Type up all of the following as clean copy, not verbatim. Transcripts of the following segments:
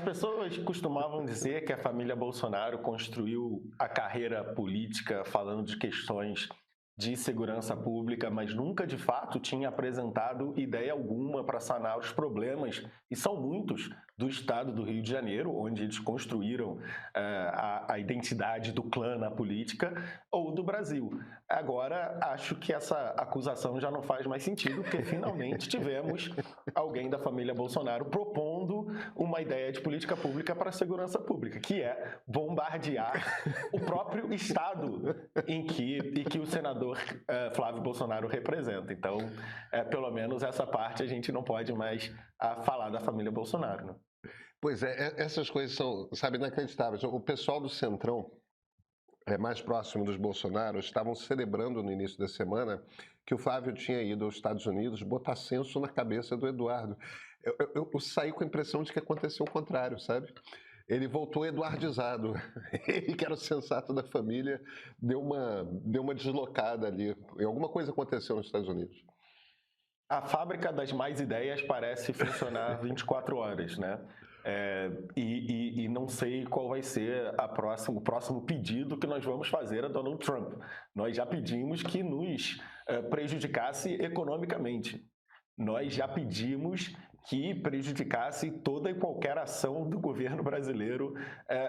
pessoas costumavam dizer que a família Bolsonaro construiu a carreira política falando de questões de segurança pública, mas nunca de fato tinha apresentado ideia alguma para sanar os problemas, e são muitos, do estado do Rio de Janeiro, onde eles construíram a identidade do clã na política, ou do Brasil. Agora, acho que essa acusação já não faz mais sentido, porque finalmente tivemos alguém da família Bolsonaro propondo uma ideia de política pública para a segurança pública, que é bombardear o próprio estado em que o senador Flávio Bolsonaro representa. Então, pelo menos essa parte a gente não pode mais falar da família Bolsonaro, né? Pois é, essas coisas são, sabe, inacreditáveis. O pessoal do Centrão, mais próximo dos Bolsonaro, estavam celebrando no início da semana que o Flávio tinha ido aos Estados Unidos botar censo na cabeça do Eduardo. Eu saí com a impressão de que aconteceu o contrário, sabe? Ele voltou eduardizado. Ele, que era o sensato da família, deu uma deslocada ali. E alguma coisa aconteceu nos Estados Unidos. A fábrica das mais ideias parece funcionar 24 horas, né? E não sei qual vai ser o próximo pedido que nós vamos fazer a Donald Trump. Nós já pedimos que nos prejudicasse economicamente. Nós já pedimos que prejudicasse toda e qualquer ação do governo brasileiro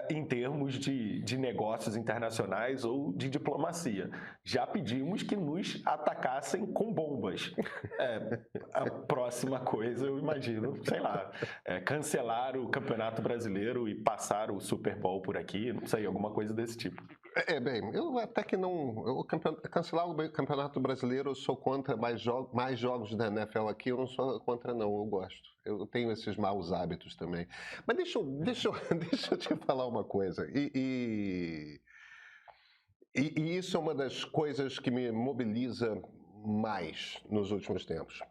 em termos de negócios internacionais ou de diplomacia. Já pedimos que nos atacassem com bombas. A próxima coisa, eu imagino, sei lá, cancelar o Campeonato Brasileiro e passar o Super Bowl por aqui, não sei, alguma coisa desse tipo. Bem, eu até que não... Cancelar o Campeonato Brasileiro, eu sou contra mais jogos da NFL aqui, eu não sou contra não, eu gosto. Eu tenho esses maus hábitos também. Mas deixa eu te falar uma coisa. E isso é uma das coisas que me mobiliza mais nos últimos tempos.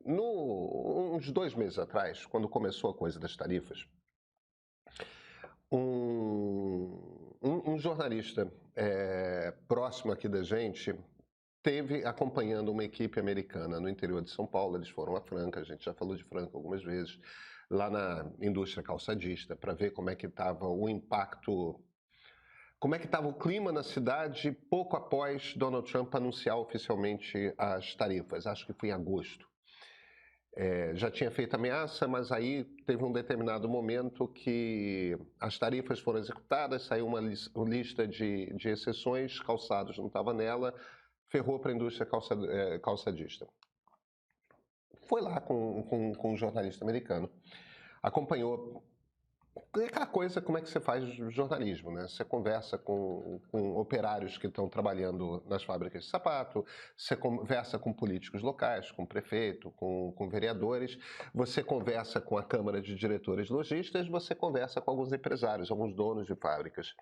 Uns 2 meses atrás, quando começou a coisa das tarifas, um jornalista próximo aqui da gente teve acompanhando uma equipe americana no interior de São Paulo. Eles foram a Franca, a gente já falou de Franca algumas vezes, lá na indústria calçadista, para ver como é que estava o impacto, como é que estava o clima na cidade pouco após Donald Trump anunciar oficialmente as tarifas. Acho que foi em agosto. Já tinha feito ameaça, mas aí teve um determinado momento que as tarifas foram executadas, saiu uma lista de exceções, calçados não estava nela, ferrou para a indústria calçadista. Foi lá com um jornalista americano, acompanhou aquela coisa, como é que você faz jornalismo, né? Você conversa com operários que estão trabalhando nas fábricas de sapato, você conversa com políticos locais, com prefeito, com vereadores, você conversa com a Câmara de Diretores Lojistas, você conversa com alguns empresários, alguns donos de fábricas.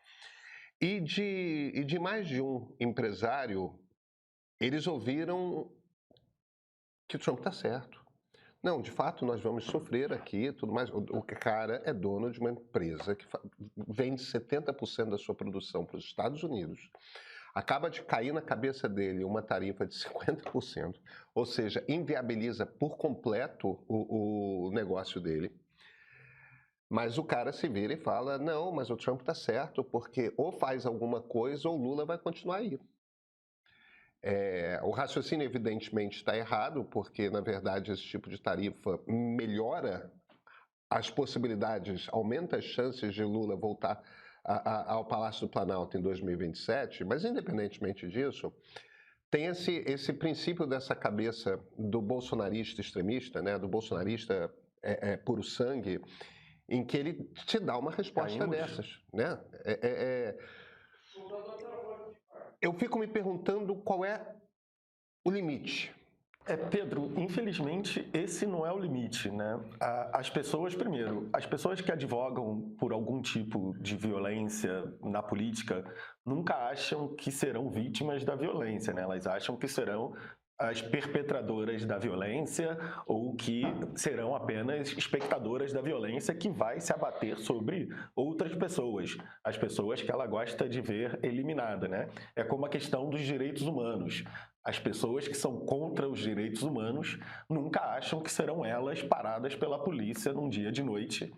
E de mais de um empresário, eles ouviram que o Trump está certo. Não, de fato, nós vamos sofrer aqui, tudo mais. O cara é dono de uma empresa que vende 70% da sua produção para os Estados Unidos. Acaba de cair na cabeça dele uma tarifa de 50%, ou seja, inviabiliza por completo o negócio dele. Mas o cara se vira e fala, não, mas o Trump está certo, porque ou faz alguma coisa ou Lula vai continuar aí. O raciocínio, evidentemente, está errado, porque, na verdade, esse tipo de tarifa melhora as possibilidades, aumenta as chances de Lula voltar ao Palácio do Planalto em 2027, mas, independentemente disso, tem esse princípio dessa cabeça do bolsonarista extremista, né, do bolsonarista puro sangue, em que ele te dá uma resposta dessas, né? Eu fico me perguntando qual é o limite. Pedro, infelizmente esse não é o limite, né? As pessoas que advogam por algum tipo de violência na política nunca acham que serão vítimas da violência, né? Elas acham que serão as perpetradoras da violência ou que serão apenas espectadoras da violência que vai se abater sobre outras pessoas, as pessoas que ela gosta de ver eliminada, né? É como a questão dos direitos humanos. As pessoas que são contra os direitos humanos nunca acham que serão elas paradas pela polícia num dia de noite,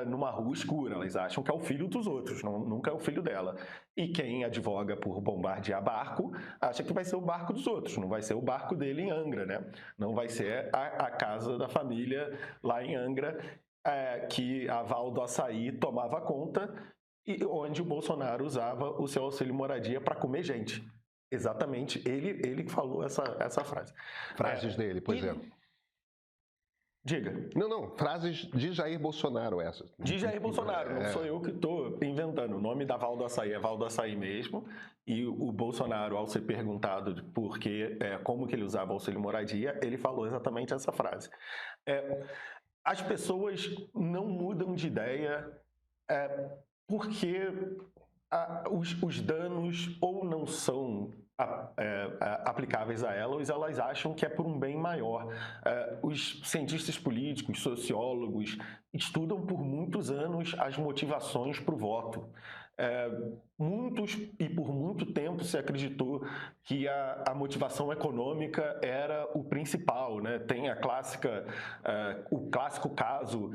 numa rua escura. Elas acham que é o filho dos outros, nunca é o filho dela. E quem advoga por bombardear barco acha que vai ser o barco dos outros, não vai ser o barco dele em Angra, né? Não vai ser a casa da família lá em Angra, que a Val do Açaí tomava conta e onde o Bolsonaro usava o seu auxílio moradia para comer gente. Exatamente, ele falou essa frase. Frases dele, pois é. Diga. Não, frases de Jair Bolsonaro essas. De Jair Bolsonaro, não sou eu que estou inventando. O nome da Val do Açaí é Val do Açaí mesmo, e o Bolsonaro, ao ser perguntado por que, como que ele usava o auxílio moradia, ele falou exatamente essa frase. As pessoas não mudam de ideia porque os danos ou não são aplicáveis a elas acham que é por um bem maior. Os cientistas políticos, sociólogos, estudam por muitos anos as motivações para o voto. Muitos e por muito tempo se acreditou que a motivação econômica era o principal, né? Tem o clássico caso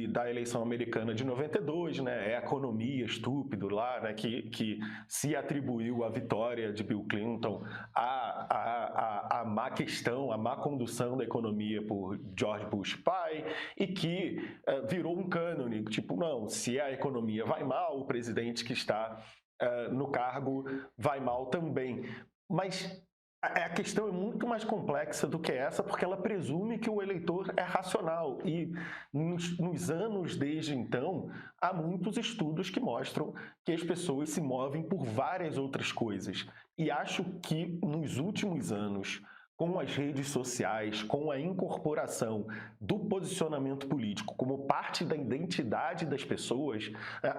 da eleição americana de 92, né? É a economia estúpido lá, né? Que se atribuiu a vitória de Bill Clinton a má questão, a má condução da economia por George Bush pai, e que virou um cânone, tipo, não, se a economia vai mal, o presidente que está no cargo vai mal também. Mas a questão é muito mais complexa do que essa, porque ela presume que o eleitor é racional. E nos anos desde então, há muitos estudos que mostram que as pessoas se movem por várias outras coisas. E acho que nos últimos anos, com as redes sociais, com a incorporação do posicionamento político como parte da identidade das pessoas,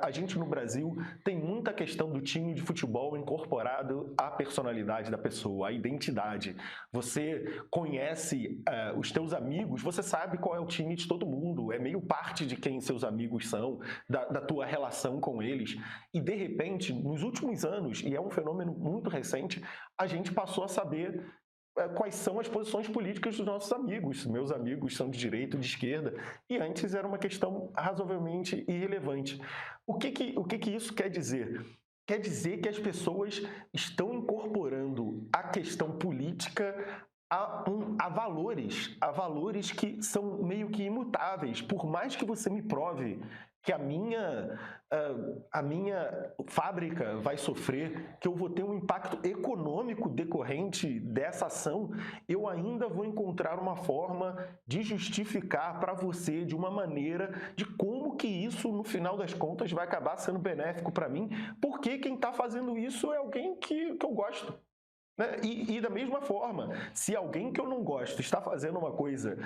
a gente no Brasil tem muita questão do time de futebol incorporado à personalidade da pessoa, à identidade. Você conhece os teus amigos, você sabe qual é o time de todo mundo, é meio parte de quem seus amigos são, da tua relação com eles. E, de repente, nos últimos anos, e é um fenômeno muito recente, a gente passou a saber quais são as posições políticas dos nossos amigos. Meus amigos são de direita ou de esquerda, e antes era uma questão razoavelmente irrelevante. O que isso quer dizer? Quer dizer que as pessoas estão incorporando a questão política a valores que são meio que imutáveis. Por mais que você me prove que a minha fábrica vai sofrer, que eu vou ter um impacto econômico decorrente dessa ação, eu ainda vou encontrar uma forma de justificar para você de uma maneira de como que isso, no final das contas, vai acabar sendo benéfico para mim, porque quem está fazendo isso é alguém que eu gosto. E da mesma forma, se alguém que eu não gosto está fazendo uma coisa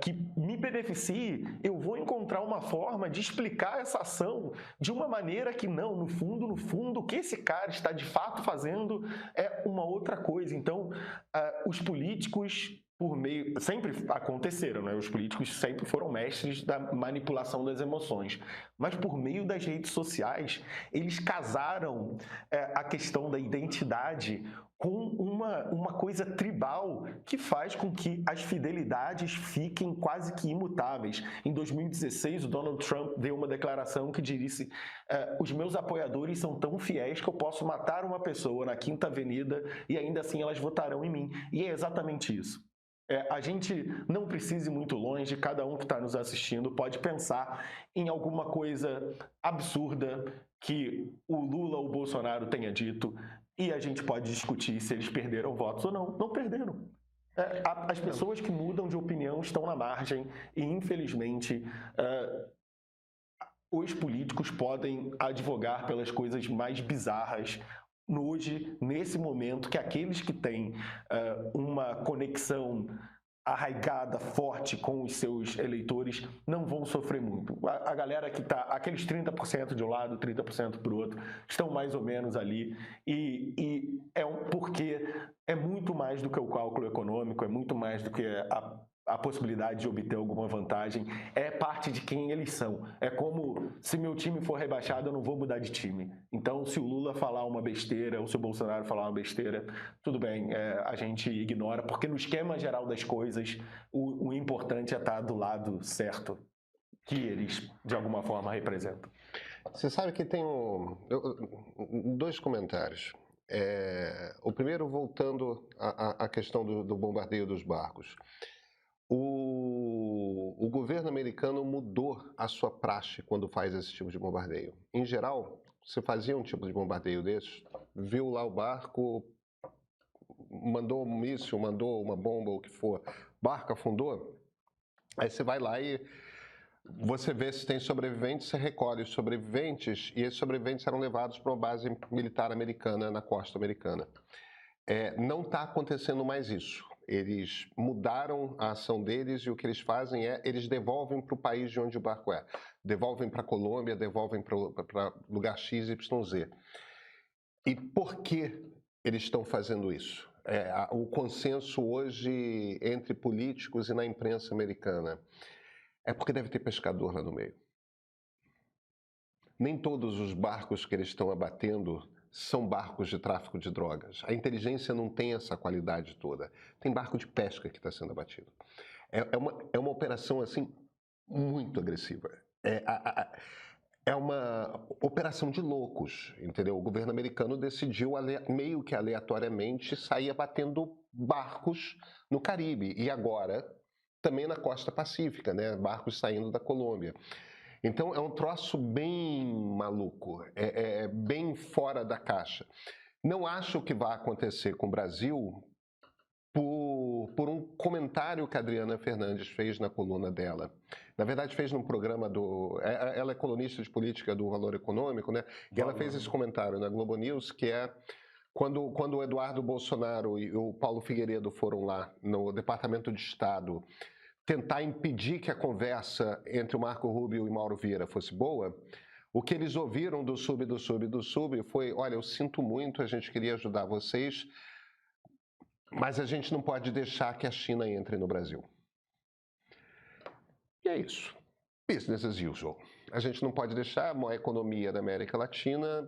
que me beneficie, eu vou encontrar uma forma de explicar essa ação de uma maneira que não, no fundo, o que esse cara está de fato fazendo é uma outra coisa. Então, os políticos sempre aconteceram, né? Os políticos sempre foram mestres da manipulação das emoções, mas por meio das redes sociais, eles casaram a questão da identidade com uma coisa tribal que faz com que as fidelidades fiquem quase que imutáveis. Em 2016, o Donald Trump deu uma declaração que disse: os meus apoiadores são tão fiéis que eu posso matar uma pessoa na Quinta Avenida e ainda assim elas votarão em mim. E é exatamente isso. A gente não precisa ir muito longe, cada um que está nos assistindo pode pensar em alguma coisa absurda que o Lula ou o Bolsonaro tenha dito e a gente pode discutir se eles perderam votos ou não. Não perderam. As pessoas que mudam de opinião estão na margem e, infelizmente, os políticos podem advogar pelas coisas mais bizarras hoje, nesse momento, que aqueles que têm uma conexão arraigada, forte com os seus eleitores, não vão sofrer muito. A galera que está, aqueles 30% de um lado, 30% para o outro, estão mais ou menos ali, e porque é muito mais do que o cálculo econômico, é muito mais do que a possibilidade de obter alguma vantagem, é parte de quem eles são. É como, se meu time for rebaixado, eu não vou mudar de time. Então, se o Lula falar uma besteira, ou se o Bolsonaro falar uma besteira, tudo bem, a gente ignora, porque no esquema geral das coisas, o importante é estar do lado certo, que eles, de alguma forma, representam. Você sabe que tem dois comentários. O primeiro, voltando à questão do bombardeio dos barcos. O governo americano mudou a sua praxe quando faz esse tipo de bombardeio. Em geral, você fazia um tipo de bombardeio desses, viu lá o barco, mandou um míssil, mandou uma bomba, o que for, barco afundou, aí você vai lá e você vê se tem sobreviventes, você recolhe os sobreviventes, e esses sobreviventes eram levados para uma base militar americana na costa americana. Não está acontecendo mais isso. Eles mudaram a ação deles e o que eles fazem eles devolvem para o país de onde o barco é. Devolvem para a Colômbia, devolvem para lugar X, Y, Z. E por que eles estão fazendo isso? O consenso hoje entre políticos e na imprensa americana é porque deve ter pescador lá no meio. Nem todos os barcos que eles estão abatendo são barcos de tráfico de drogas. A inteligência não tem essa qualidade toda. Tem barco de pesca que está sendo abatido. É uma operação, assim, muito agressiva. É uma operação de loucos, entendeu? O governo americano decidiu, meio que aleatoriamente, sair abatendo barcos no Caribe. E agora, também na costa pacífica, né? Barcos saindo da Colômbia. Então, é um troço bem maluco, bem fora da caixa. Não acho que vai acontecer com o Brasil por um comentário que a Adriana Fernandes fez na coluna dela. Na verdade, fez num programa ela é colunista de política do Valor Econômico, né? E ela fez esse comentário na Globo News, que é quando o Eduardo Bolsonaro e o Paulo Figueiredo foram lá no Departamento de Estado tentar impedir que a conversa entre o Marco Rubio e Mauro Vieira fosse boa, o que eles ouviram do sub foi: olha, eu sinto muito, a gente queria ajudar vocês, mas a gente não pode deixar que a China entre no Brasil. E é isso. Business as usual. A gente não pode deixar a maior economia da América Latina.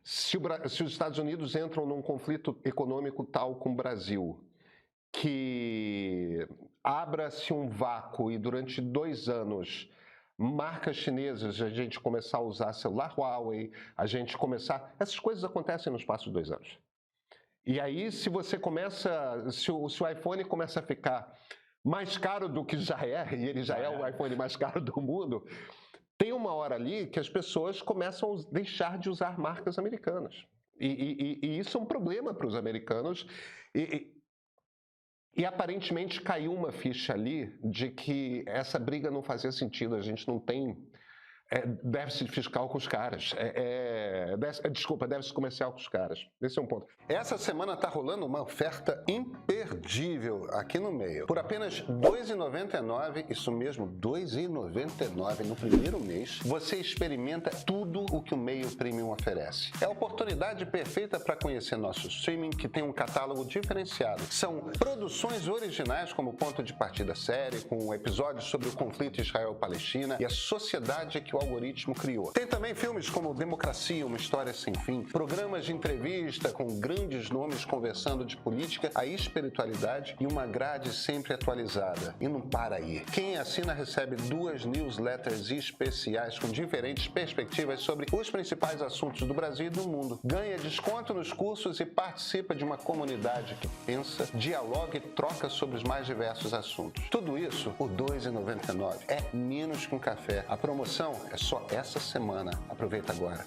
Se os Estados Unidos entram num conflito econômico tal com o Brasil, que abra-se um vácuo e durante 2 anos marcas chinesas, a gente começar a usar celular Huawei, a gente começar... Essas coisas acontecem no espaço de 2 anos. E aí, se o iPhone começa a ficar mais caro do que já é, e ele já é o iPhone mais caro do mundo, tem uma hora ali que as pessoas começam a deixar de usar marcas americanas. E isso é um problema para os americanos. E aparentemente caiu uma ficha ali de que essa briga não fazia sentido, a gente não tem déficit fiscal com os caras, déficit comercial com os caras. Esse é um ponto. Essa semana está rolando uma oferta imperdível aqui no Meio. Por apenas R$ 2,99, isso mesmo, R$ 2,99 no primeiro mês, você experimenta tudo o que o Meio Premium oferece. É a oportunidade perfeita para conhecer nosso streaming, que tem um catálogo diferenciado. São produções originais como Ponto de Partida Série, com episódios sobre o conflito Israel-Palestina e a sociedade que o algoritmo criou. Tem também filmes como Democracia, Uma História Sem Fim, programas de entrevista com grandes nomes conversando de política a espiritualidade e uma grade sempre atualizada. E não para aí. Quem assina recebe 2 newsletters especiais com diferentes perspectivas sobre os principais assuntos do Brasil e do mundo. Ganha desconto nos cursos e participa de uma comunidade que pensa, dialoga e troca sobre os mais diversos assuntos. Tudo isso por R$ 2,99. É menos que um café. A promoção é só essa semana. Aproveita agora.